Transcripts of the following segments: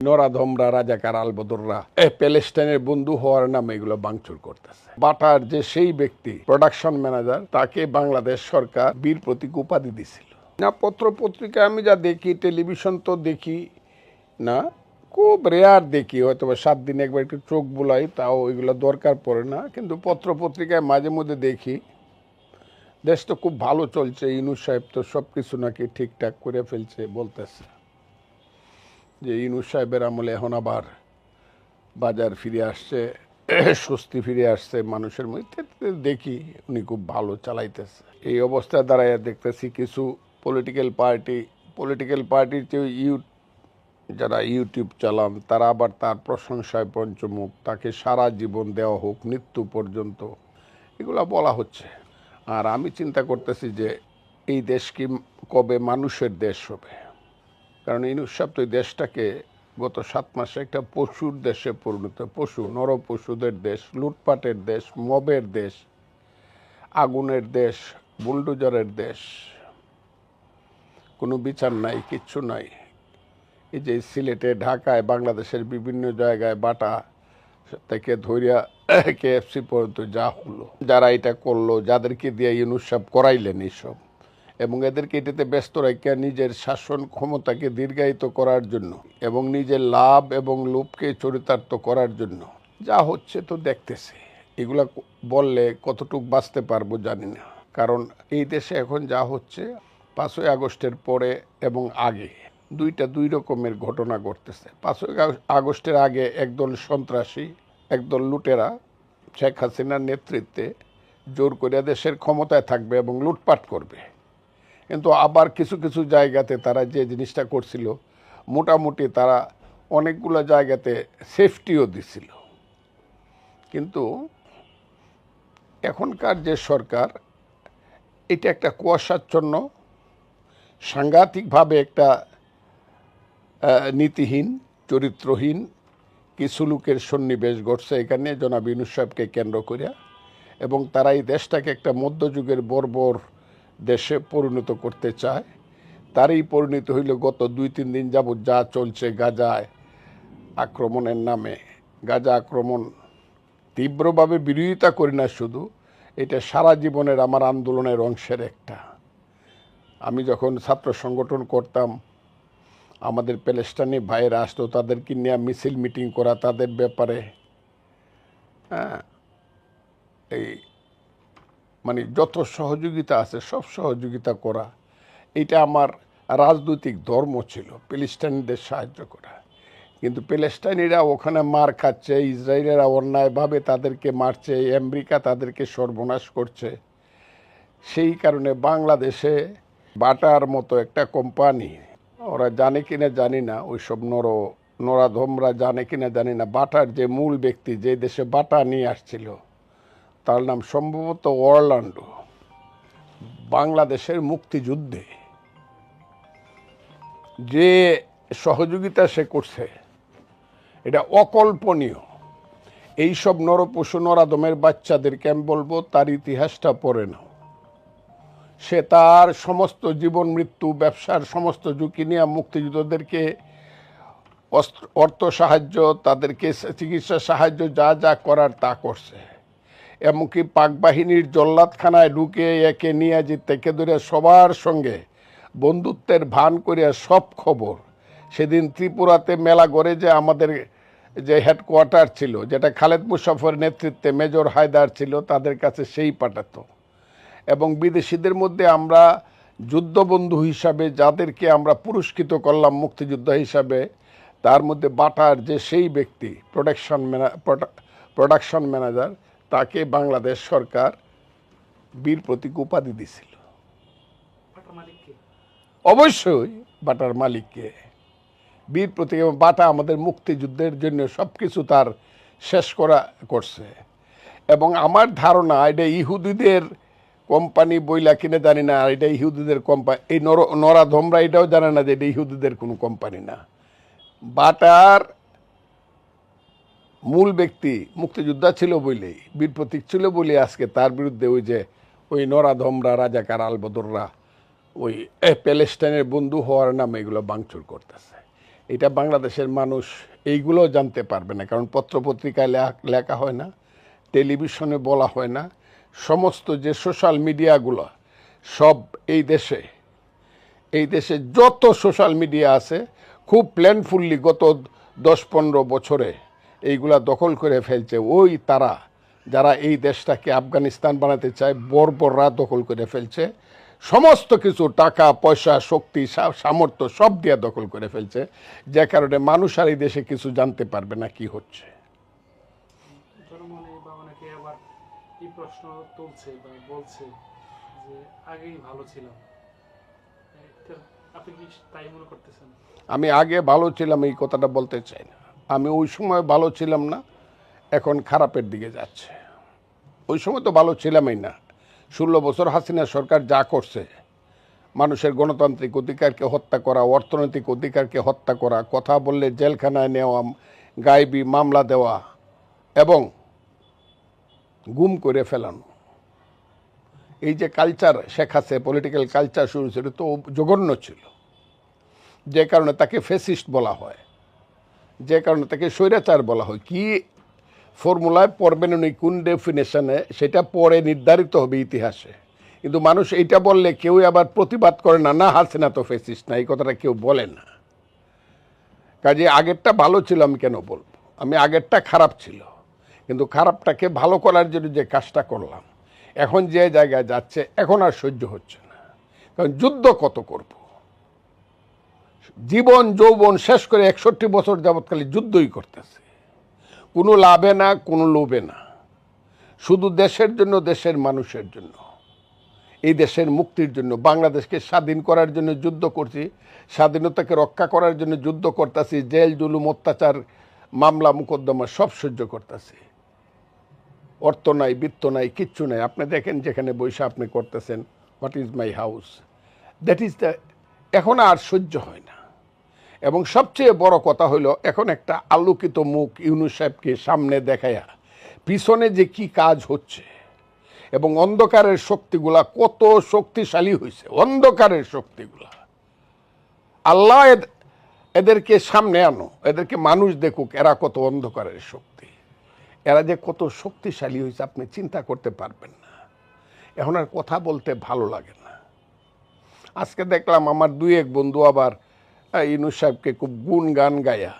নরাধমরা, রাজাকার, আলবদররা প্যালেস্টাইনের বন্ধু হওয়ার নামে এগুলো ভাঙচুর করতেছে। বাটার যে সেই ব্যক্তি প্রোডাকশন ম্যানেজার, তাকে বাংলাদেশ সরকার বীর প্রতীক উপাধি দিছিল না। পত্র পত্রিকা আমি যা দেখি, টেলিভিশন তো দেখি না, খুব রেয়ার দেখি, হয়তো 7 দিনে একবার একটু চোখ বুলাই, তাও এগুলো দরকার পড়ে না। কিন্তু পত্র পত্রিকায় মাঝে মধ্যে দেখি দেশ তো খুব ভালো চলছে, ইউনূস সাহেব তো সব কিছু নাকি ঠিকঠাক করে ফেলছে, বলতেছে যে ইউনূস সাহেবের আমলে এখন আবার বাজার ফিরে আসছে, স্বস্তি ফিরে আসছে মানুষের মধ্যে। দেখি উনি খুব ভালো চালাইতেছে। এই অবস্থায় দাঁড়াইয়া দেখতেছি কিছু পলিটিক্যাল পার্টির চেয়ে যারা ইউটিউব চালান, তারা আবার তার প্রশংসায় পঞ্চমুখ, তাকে সারা জীবন দেওয়া হোক, মৃত্যু পর্যন্ত, এগুলো বলা হচ্ছে। আর আমি চিন্তা করতেছি যে এই দেশ কি কবে মানুষের দেশ হবে? কারণ ইউনূস সাহেব তো এই দেশটাকে গত 7 মাসে একটা পশুর দেশে পরিণত, নর পশুদের দেশ, লুটপাটের দেশ, মবের দেশ, আগুনের দেশ, বুলডোজারের দেশ, কোনো বিচার নাই, কিচ্ছু নাই। এই যে সিলেটে, ঢাকায়, বাংলাদেশের বিভিন্ন জায়গায় বাটা থেকে ধরিয়া KFC পর্যন্ত যা হলো, যারা এটা করলো, যাদেরকে দিয়ে ইউনূস সাহেব করাইলেন এইসব, এবং এদেরকে এটাতে ব্যস্ত রাখিয়া নিজের শাসন ক্ষমতাকে দীর্ঘায়িত করার জন্য এবং নিজের লাভ এবং লোভকে চরিতার্থ করার জন্য যা হচ্ছে তো দেখতেছে। এগুলা বললে কতটুকু বাঁচতে পারবো জানি না। কারণ এই দেশে এখন যা হচ্ছে, 5ই আগস্টের পরে এবং আগে দুই রকমের ঘটনা ঘটতেছে। 5ই আগস্টের আগে একদল সন্ত্রাসী, একদল লুটেরা শেখ হাসিনার নেতৃত্বে জোর করে দেশের ক্ষমতায় থাকবে এবং লুটপাট করবে। কিন্তু আবার কিছু কিছু জায়গাতে তারা যে জিনিসটা করছিল, মোটামুটি তারা অনেকগুলো জায়গাতে সেফটিও দিছিল। কিন্তু এখনকার যে সরকার, এটা একটা কুয়াশাচ্ছন্ন, সাংঘাতিকভাবে একটা নীতিহীন, চরিত্রহীন কিছু লোকের সন্নিবেশ ঘটছে এখানে জনাব ইউনূস সাহেবকে কেন্দ্র করিয়া, এবং তারা এই দেশটাকে একটা মধ্যযুগের বর্বর দেশে পরিণত করতে চায়। তারই পরিণত হইল গত 2-3 দিন যাবৎ যা চলছে গাজায় আক্রমণের নামে। গাজা আক্রমণ তীব্রভাবে বিরোধিতা করি না শুধু, এটা সারা জীবনের আমার আন্দোলনের অংশের একটা। আমি যখন ছাত্র সংগঠন করতাম, আমাদের প্যালেস্টাইনি ভাইয়েরা আসতো, তাদেরকে নিয়ে মিছিল মিটিং করা, তাদের ব্যাপারে এই মানে যত সহযোগিতা আছে সব সহযোগিতা করা, এটা আমার রাজনৈতিক ধর্ম ছিল, প্যালেস্টাইনিদের সাহায্য করা। কিন্তু প্যালেস্টাইনিরা ওখানে মার খাচ্ছে, ইসরায়েলেরা অন্যায়ভাবে তাদেরকে মারছে, আমেরিকা তাদেরকে সর্বনাশ করছে। সেই কারণে বাংলাদেশে বাটার মতো একটা কোম্পানি, ওরা জানে কিনা জানি না, ওইসব নরাধমরা জানে কিনা জানি না, বাটার যে মূল ব্যক্তি, যে দেশে বাটা নিয়ে আসছিল, তার নাম সম্ভবত অরল্যান্ডো, বাংলাদেশের মুক্তিযুদ্ধে যে সহযোগিতা সে করছে এটা অকল্পনীয়। এইসব নরপশু, নরাধমের বাচ্চাদেরকে আমি বলবো তার ইতিহাসটা পড়ে নাও। সে তার সমস্ত জীবন মৃত্যু, ব্যবসার সমস্ত ঝুঁকি নিয়ে মুক্তিযোদ্ধাদেরকে অর্থ সাহায্য, তাদেরকে চিকিৎসা সাহায্য, যা যা করার তা করছে। এমনকি পাক বাহিনীর জল্লাদখানায় ঢুকে একে নিয়ে যে থেকে ধরে সবার সঙ্গে বন্ধুত্বের ভান করিয়া সব খবর, সেদিন ত্রিপুরাতে মেলা গড়ে যে আমাদের যে হেডকোয়ার্টার ছিল, যেটা খালেদ মুশারফের নেতৃত্বে মেজর হায়দার ছিল, তাদের কাছে সেই পাঠাতো। এবং বিদেশিদের মধ্যে আমরা যুদ্ধবন্ধু হিসাবে যাদেরকে আমরা পুরস্কৃত করলাম মুক্তিযোদ্ধা হিসাবে, তার মধ্যে বাটার যে সেই ব্যক্তি প্রোডাকশন ম্যানেজার, তাকে বাংলাদেশ সরকার বীর প্রতীক উপাধি দিছিল। অবশ্যই বাটার মালিককে বীর প্রতীক। বাটা আমাদের মুক্তিযুদ্ধের জন্য সব কিছু তার শেষ করছে। এবং আমার ধারণা এটা ইহুদিদের কোম্পানি বইলা কিনে জানি না, এটা ইহুদিদের কোম্পানি, এই নরাধমরা এটাও জানে না যে এটা ইহুদিদের কোনো কোম্পানি না। বাটার মূল ব্যক্তি মুক্তিযোদ্ধা ছিল বলেই, বীর প্রতীক ছিল বলে আজকে তার বিরুদ্ধে ওই নরাধমরা, রাজাকার, আলবদররা ওই প্যালেস্টাইনের বন্ধু হওয়ার নামে এগুলো ভাঙচুর করতেছে। এটা বাংলাদেশের মানুষ এইগুলো জানতে পারবে না, কারণ পত্রপত্রিকায় লেখা হয় না, টেলিভিশনে বলা হয় না। সমস্ত যে সোশ্যাল মিডিয়াগুলো সব এই দেশে যত সোশ্যাল মিডিয়া আছে খুব প্ল্যানফুললি গত 10-15 বছরে এইগুলা দখল করে ফেলছে ওই তারা যারা এই দেশটাকে আফগানিস্তান বানাতে চায়। বর্বররা দখল করে ফেলছে, সমস্ত কিছু টাকা পয়সা শক্তি সামর্থ্য সব দিয়ে দখল করে ফেলছে, যে কারণে মানুষ আর এই দেশে কিছু জানতে পারবে না কি হচ্ছে। অনেকে আবার এই প্রশ্ন তুলছে বা বলছে যে আগেই ভালো ছিলাম, আপনি কি তাই মনে করতেছেন? আমি আগে ভালো ছিলাম এই কথাটা বলতে চাই না। আমি ওই সময় ভালো ছিলাম না, এখন খারাপের দিকে যাচ্ছে। ওই সময় তো ভালো ছিলামই না। 16 বছর হাসিনা সরকার যা করছে, মানুষের গণতান্ত্রিক অধিকারকে হত্যা করা, অর্থনৈতিক অধিকারকে হত্যা করা, কথা বললে জেলখানায় নেওয়া, গায়েবী মামলা দেওয়া এবং গুম করে ফেলানো, এই যে culture Sheikh Hasina political culture শুরু ছিল তো জঘন্য ছিল, যে কারণে তাকে ফ্যাসিস্ট বলা হয়, যে কারণে তাকে স্বৈরাচার বলা হয়। কি ফর্মুলায় পড়বেন উনি, কোন ডেফিনেশনে, সেটা পরে নির্ধারিত হবে ইতিহাসে। কিন্তু মানুষ এইটা বললে কেউ আবার প্রতিবাদ করে না, না হাসিনা তো ফ্যাসিস্ট না, এই কথাটা কেউ বলে না। কাজে আগেরটা ভালো ছিল আমি কেন বলবো? আমি আগেরটা খারাপ ছিল, কিন্তু খারাপটাকে ভালো করার জন্য যে কাজটা করলাম, এখন যে জায়গায় যাচ্ছে এখন আর সহ্য হচ্ছে না। কারণ যুদ্ধ কত করব, জীবন যৌবন শেষ করে 61 বছর যাবৎকালে যুদ্ধই করতেছে, কোনো লাভে না, কোনো লোভে না, শুধু দেশের জন্য, দেশের মানুষের জন্য, এই দেশের মুক্তির জন্য। বাংলাদেশকে স্বাধীন করার জন্য যুদ্ধ করছি, স্বাধীনতাকে রক্ষা করার জন্য যুদ্ধ করতেছি, জেল জুলুম অত্যাচার মামলা মোকদ্দমা সব সহ্য করতেছি। অর্থ নাই, বৃত্ত নাই, কিচ্ছু নাই। আপনি দেখেন যেখানে বৈশা আপনি করতেছেন, what is my house, that is the, এখন আর সহ্য হয় না। এবং সবচেয়ে বড় কথা হলো, এখন একটা আলোকিত মুখ ইউনূস সাহেবকে সামনে দেখায়া পিছনে যে কি কাজ হচ্ছে এবং অন্ধকারের শক্তিগুলা কত শক্তিশালী হয়েছে, অন্ধকারের শক্তিগুলা, আল্লাহ এদেরকে সামনে আনো, এদেরকে মানুষ দেখুক এরা কত অন্ধকারের শক্তি, এরা যে কত শক্তিশালী হয়েছে আপনি চিন্তা করতে পারবেন না। এখন আর কথা বলতে ভালো লাগে না। আজকে দেখলাম আমার 2-1 বন্ধু আবার ইউনূস সাহেবকে খুব গুণ গান গায়া,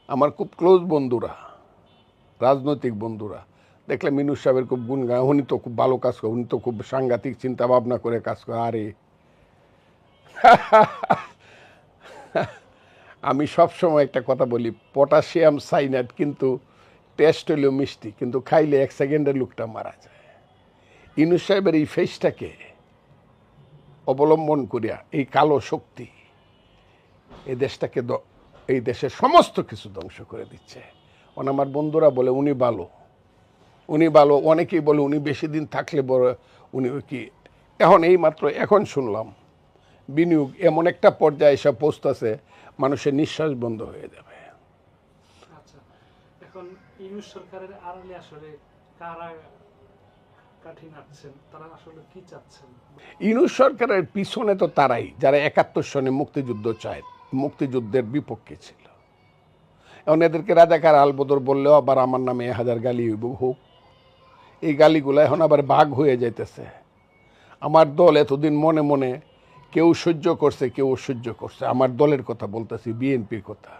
আমার খুব ক্লোজ বন্ধুরা, রাজনৈতিক বন্ধুরা, দেখলাম ইউনূস সাহেবের খুব গুণ গায়, উনি তো খুব ভালো কাজ করে, উনি তো খুব সাংঘাতিক চিন্তা ভাবনা করে কাজ করে। আরে আমি সবসময় একটা কথা বলি, পটাশিয়াম সাইনাইড কিন্তু টেস্ট হলেও মিষ্টি, কিন্তু খাইলে 1 সেকেন্ডে লোকটা মারা যায়। ইউনূস সাহেবের এই ফেসটাকে অবলম্বন করিয়া এই কালো শক্তি এই দেশটাকে, এই দেশের সমস্ত কিছু ধ্বংস করে দিচ্ছে। আমার বন্ধুরা বলে উনি ভালো, উনি ভালো, অনেকেই বলে উনি বেশি দিন থাকলে বড়, উনি কি এখন এই মাত্র এখন শুনলাম বিনিয়োগ এমন একটা পর্যায়ে এসে পৌঁছতেছে মানুষের নিঃশ্বাস বন্ধ হয়ে যাবে। আচ্ছা, এখন ইউনূস সরকারের আড়ালে আসলে কারা কাঠি নাড়ছেন, তারা আসলে কি চাচ্ছেন? ইউনূস সরকারের পিছনে তো তারাই যারা 71 সনে মুক্তিযুদ্ধ চায়, মুক্তিযুদ্ধের বিপক্ষে ছিল। এখন এদেরকে রাজাকার আলবদর বললেও আবার আমার নামে 1000 গালি হোক, এই গালিগুলো এখন আবার ভাগ হয়ে যাইতেছে। আমার দল এতদিন মনে মনে কেউ সহ্য করছে, কেউ অসহ্য করছে। আমার দলের কথা বলতেছি, বিএনপির কথা।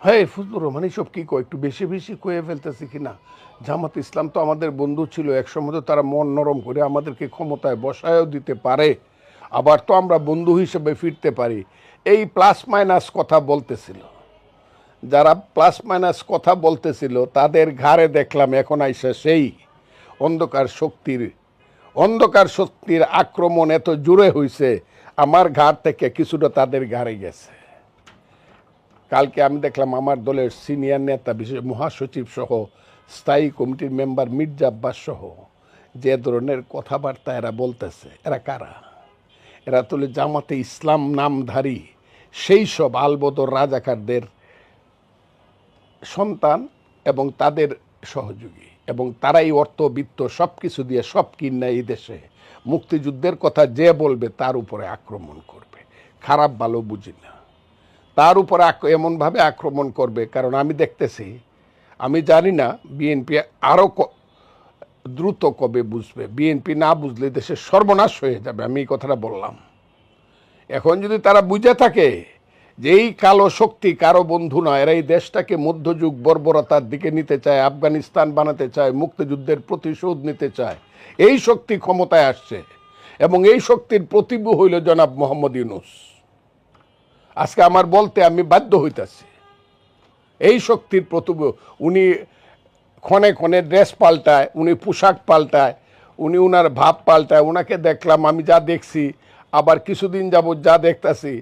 হ্যাঁ ফজলুর রহমান এইসব কী কয়, একটু বেশি বেশি কয়ে ফেলতেছি কিনা। জামাত ইসলাম তো আমাদের বন্ধু ছিল, একসময় তো তারা মন নরম করে আমাদেরকে ক্ষমতায় বসায়ও দিতে পারে, আবার তো আমরা বন্ধু হিসেবে ফিরতে পারি। এই প্লাস মাইনাস কথা বলতেছিল, যারা প্লাস মাইনাস কথা বলতেছিল তাদের ঘাড়ে দেখলাম এখন আইসা সেই অন্ধকার শক্তির আক্রমণ এত জোরে হয়েছে, আমার ঘাড় থেকে কিছুটা তাদের ঘাড়ে গেছে। কালকে আমি দেখলাম আমার দলের সিনিয়র নেতা, বিশেষ মহাসচিব সহ স্থায়ী কমিটির মেম্বার মির্জা আব্বাস সহ যে ধরনের কথাবার্তা এরা বলতেছে, এরা কারা? এরা তো জামাতে ইসলাম নামধারী সেই সব আলবদর রাজাকারদের সন্তান এবং তাদের সহযোগী, এবং তারাই অর্থবিত্ত সব কিছু দিয়ে সব কিনা এই দেশে মুক্তিযুদ্ধের কথা যে বলবে তার উপরে আক্রমণ করবে। খারাপ ভালো বুঝি না, তার উপর এমনভাবে আক্রমণ করবে। কারণ আমি দেখতেছি, আমি জানি না বিএনপি আরও দ্রুত কবে বুঝবে। বিএনপি না বুঝলে দেশের সর্বনাশ হয়ে যাবে, আমি এই কথাটা বললাম। এখন যদি তারা বুঝে থাকে যে এই কালো শক্তি কারো বন্ধু নয়, এরা এই দেশটাকে মধ্যযুগ বর্বরতার দিকে নিতে চায়, আফগানিস্তান বানাতে চায়, মুক্তিযুদ্ধের প্রতিশোধ নিতে চায়, এই শক্তি ক্ষমতায় আসছে এবং এই শক্তির প্রতিভূ হইল জনাব মোহাম্মদ ইউনূস। আজকে আমার বলতে আমি বাধ্য হইতাছি, এই শক্তির প্রতিভূ। উনি ক্ষণে ক্ষণে ড্রেস পাল্টায়, উনি পোশাক পাল্টায়, উনি উনার ভাব পাল্টায়। ওনাকে দেখলাম, আমি যা দেখছি, আবার কিছুদিন যাবৎ যা দেখতাছি,